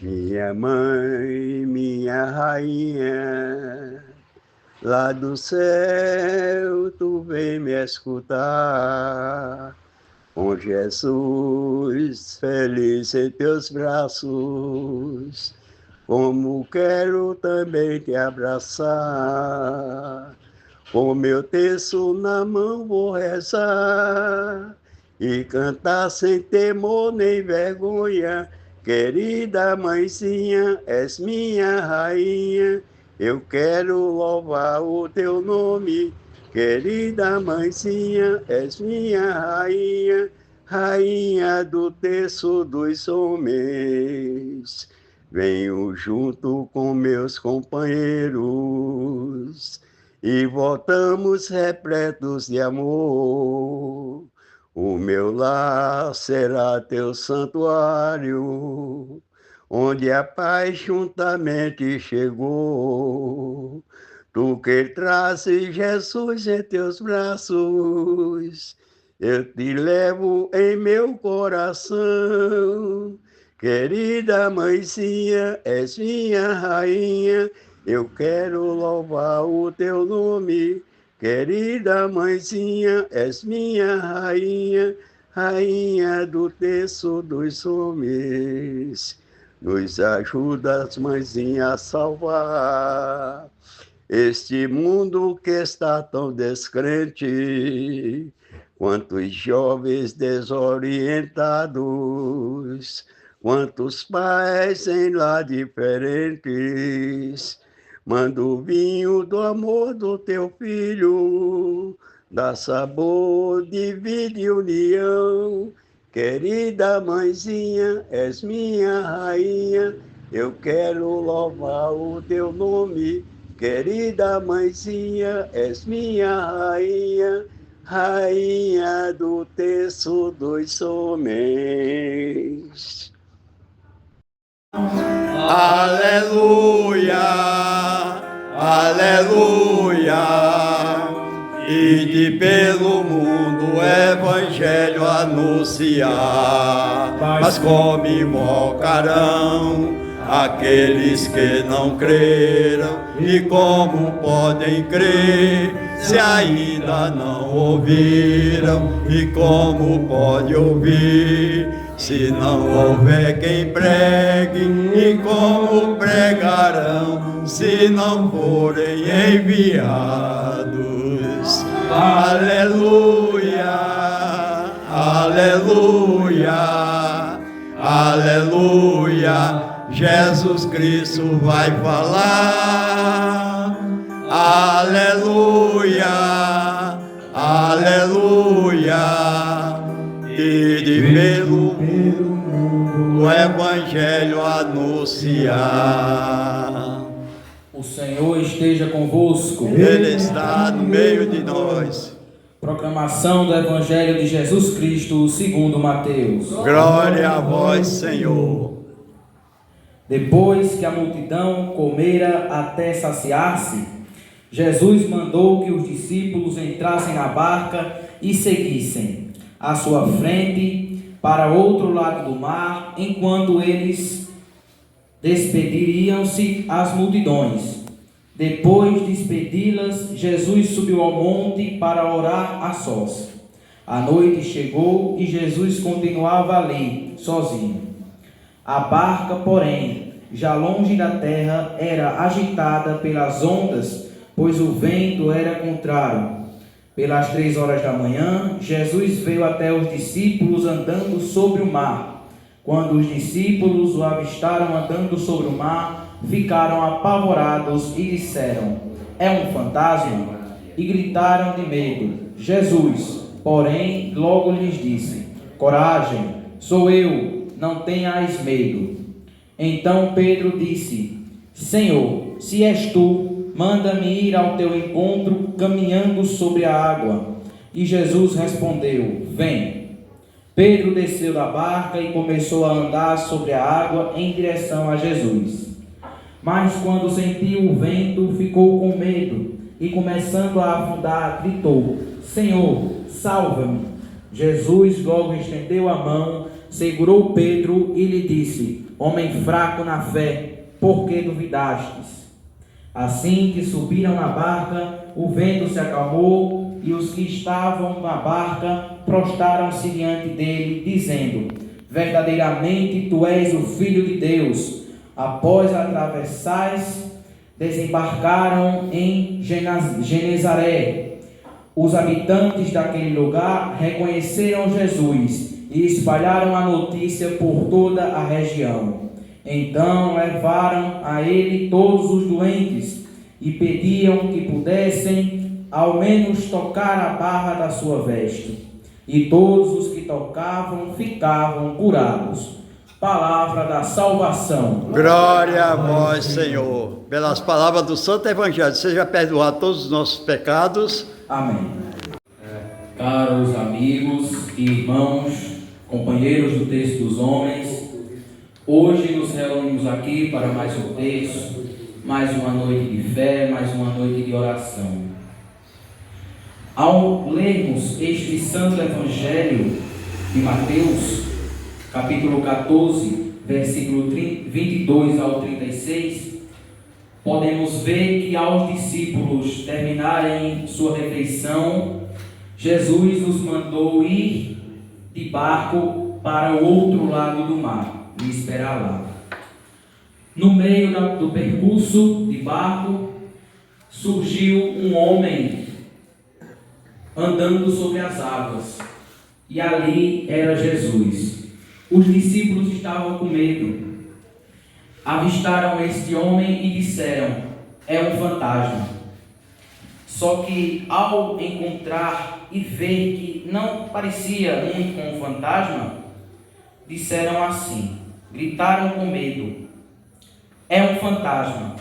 Minha mãe, minha rainha, lá do céu tu vem me escutar. Com Jesus feliz em teus braços, como quero também te abraçar. Com meu terço na mão vou rezar e cantar sem temor nem vergonha. Querida mãezinha, és minha rainha, eu quero louvar o teu nome. Querida mãezinha, és minha rainha, rainha do terço dos homens. Venho junto com meus companheiros e voltamos repletos de amor. O meu lar será teu santuário, onde a paz juntamente chegou. Tu que trazes Jesus em teus braços, eu te levo em meu coração. Querida mãezinha, és minha rainha, eu quero louvar o teu nome. Querida mãezinha, és minha rainha, rainha do terço dos homens. Nos ajuda, mãezinha, a salvar este mundo que está tão descrente. Quantos jovens desorientados, quantos pais em lá diferentes. Manda o vinho do amor do teu filho, dá sabor, divide união. Querida mãezinha, és minha rainha, eu quero louvar o teu nome. Querida mãezinha, és minha rainha, rainha do terço dos homens. Aleluia, aleluia, ide pelo mundo o evangelho anunciar, mas como invocarão aqueles que não creram, e como podem crer se ainda não ouviram, e como pode ouvir se não houver quem pregue, e como pregarão se não forem enviados? Aleluia, aleluia, aleluia, Jesus Cristo vai falar. Aleluia, aleluia, e de pelo mundo o evangelho anunciar. O Senhor esteja convosco. Ele está no meio de nós. Proclamação do Evangelho de Jesus Cristo segundo Mateus. Glória a vós, Senhor. Depois que a multidão comera até saciar-se, Jesus mandou que os discípulos entrassem na barca e seguissem à sua frente para outro lado do mar, enquanto eles despediriam-se às multidões. Depois de despedi-las, Jesus subiu ao monte para orar a sós. A noite chegou e Jesus continuava ali, sozinho. A barca, porém, já longe da terra, era agitada pelas ondas, pois o vento era contrário. Pelas 3 horas da manhã, Jesus veio até os discípulos andando sobre o mar. Quando os discípulos o avistaram andando sobre o mar, ficaram apavorados e disseram: é um fantasma? E gritaram de medo. Jesus, porém, logo lhes disse: coragem, sou eu, não tenhais medo. Então Pedro disse: Senhor, se és tu, manda-me ir ao teu encontro caminhando sobre a água. E Jesus respondeu: vem. Pedro desceu da barca e começou a andar sobre a água em direção a Jesus. Mas quando sentiu o vento, ficou com medo e, começando a afundar, gritou: Senhor, salva-me. Jesus logo estendeu a mão, segurou Pedro e lhe disse: Homem fraco na fé, por que duvidastes? Assim que subiram na barca, o vento se acalmou e os que estavam na barca prostraram-se diante dele, dizendo: Verdadeiramente tu és o Filho de Deus. Após atravessares, desembarcaram em Genezaré. Os habitantes daquele lugar reconheceram Jesus e espalharam a notícia por toda a região. Então levaram a ele todos os doentes e pediam que pudessem ao menos tocar a barra da sua veste. E todos os que tocavam ficavam curados. Palavra da salvação. Glória a vós, Senhor. Pelas palavras do Santo Evangelho, seja perdoado todos os nossos pecados. Amém. Caros amigos e irmãos, companheiros do texto dos homens, hoje nos reunimos aqui para mais um texto, mais uma noite de fé, mais uma noite de oração. Ao lermos este santo evangelho de Mateus, capítulo 14, versículo 22 ao 36, podemos ver que aos discípulos terminarem sua refeição, Jesus os mandou ir de barco para o outro lado do mar e esperar lá. No meio do percurso de barco, surgiu um homem andando sobre as águas, e ali era Jesus. Os discípulos estavam com medo. Avistaram este homem e disseram: é um fantasma. Só que ao encontrar e ver que não parecia muito com um fantasma, disseram assim, gritaram com medo: é um fantasma.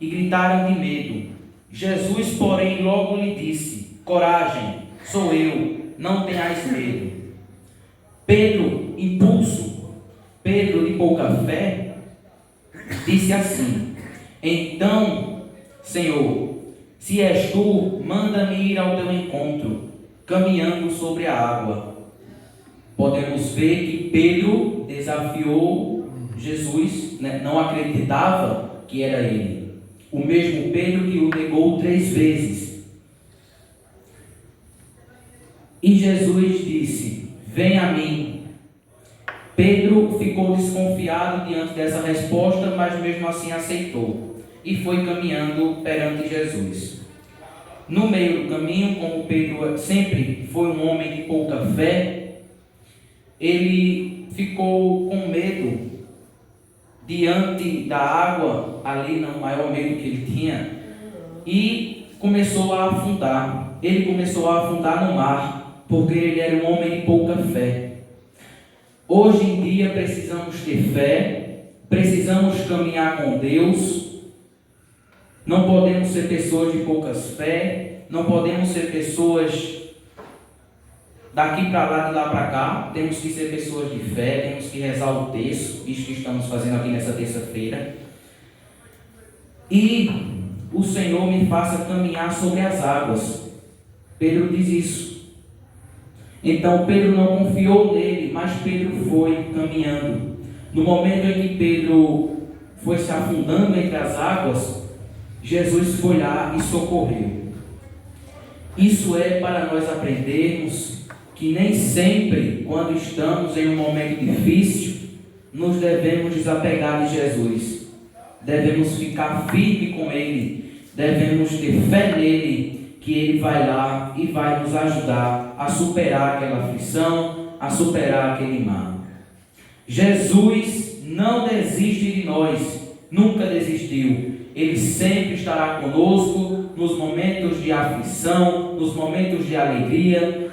E gritaram de medo. Jesus, porém, logo lhe disse: coragem, sou eu, não tenhais medo. Pedro, impulso, Pedro de pouca fé, disse assim: então, Senhor, se és tu, manda-me ir ao teu encontro, caminhando sobre a água. Podemos ver que Pedro desafiou Jesus, não acreditava que era ele. O mesmo Pedro que o negou 3 vezes. E Jesus disse: vem a mim. Pedro ficou desconfiado diante dessa resposta, mas mesmo assim aceitou e foi caminhando perante Jesus. No meio do caminho, como Pedro sempre foi um homem de pouca fé, ele ficou com medo diante da água, ali no maior medo que ele tinha, e começou a afundar. Ele começou a afundar no mar, porque ele era um homem de pouca fé. Hoje em dia precisamos ter fé, precisamos caminhar com Deus. Não podemos ser pessoas de poucas fé, não podemos ser pessoas daqui para lá, de lá para cá. Temos que ser pessoas de fé, temos que rezar o texto, isso que estamos fazendo aqui nessa terça-feira. E o Senhor me faça caminhar sobre as águas. Pedro diz isso. Então Pedro não confiou nele, mas Pedro foi caminhando. No momento em que Pedro foi se afundando entre as águas, Jesus foi lá e socorreu. Isso é para nós aprendermos que nem sempre, quando estamos em um momento difícil, nos devemos desapegar de Jesus. Devemos ficar firme com Ele, devemos ter fé nele, que Ele vai lá e vai nos ajudar a superar aquela aflição, a superar aquele mal. Jesus não desiste de nós, nunca desistiu. Ele sempre estará conosco nos momentos de aflição, nos momentos de alegria,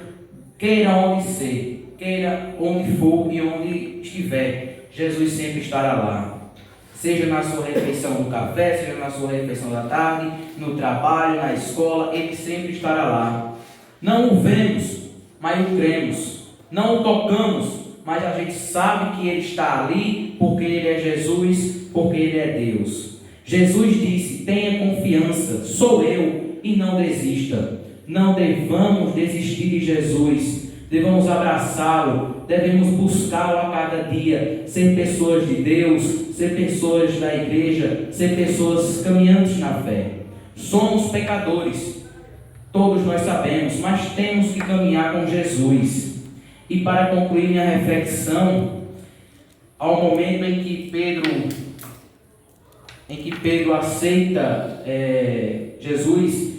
queira onde ser, queira onde for e onde estiver, Jesus sempre estará lá. Seja na sua refeição do café, seja na sua refeição da tarde, no trabalho, na escola, Ele sempre estará lá. Não o vemos, mas o cremos. Não o tocamos, mas a gente sabe que Ele está ali, porque Ele é Jesus, porque Ele é Deus. Jesus disse: tenha confiança, sou eu, e não desista. Não devamos desistir de Jesus, devamos abraçá-lo, devemos buscá-lo a cada dia, ser pessoas de Deus, ser pessoas da igreja, ser pessoas caminhantes na fé. Somos pecadores, todos nós sabemos, mas temos que caminhar com Jesus. E para concluir minha reflexão, ao momento em que Pedro aceita Jesus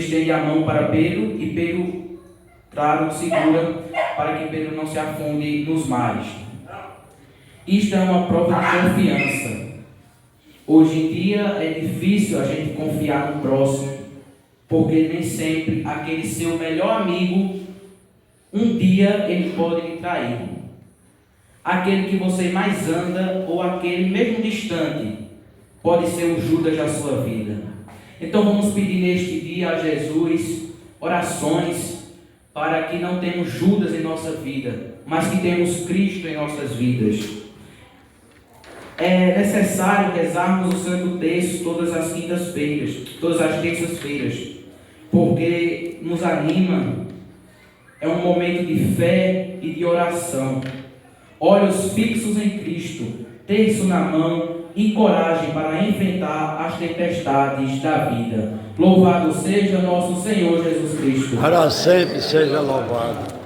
estende a mão para Pedro e Pedro, claro, segura para que Pedro não se afunde nos mares. Isto é uma prova de confiança. Hoje em dia é difícil a gente confiar no próximo, porque nem sempre aquele seu melhor amigo, um dia ele pode lhe trair. Aquele que você mais anda, ou aquele mesmo distante, pode ser o Judas da sua vida. Então vamos pedir neste dia a Jesus orações para que não tenhamos Judas em nossa vida, mas que temos Cristo em nossas vidas. É necessário rezarmos o Santo Terço todas as quintas-feiras, todas as terças-feiras, porque nos anima, é um momento de fé e de oração. Olhos fixos em Cristo, terço na mão e coragem para enfrentar as tempestades da vida. Louvado seja nosso Senhor Jesus Cristo. Para sempre seja louvado.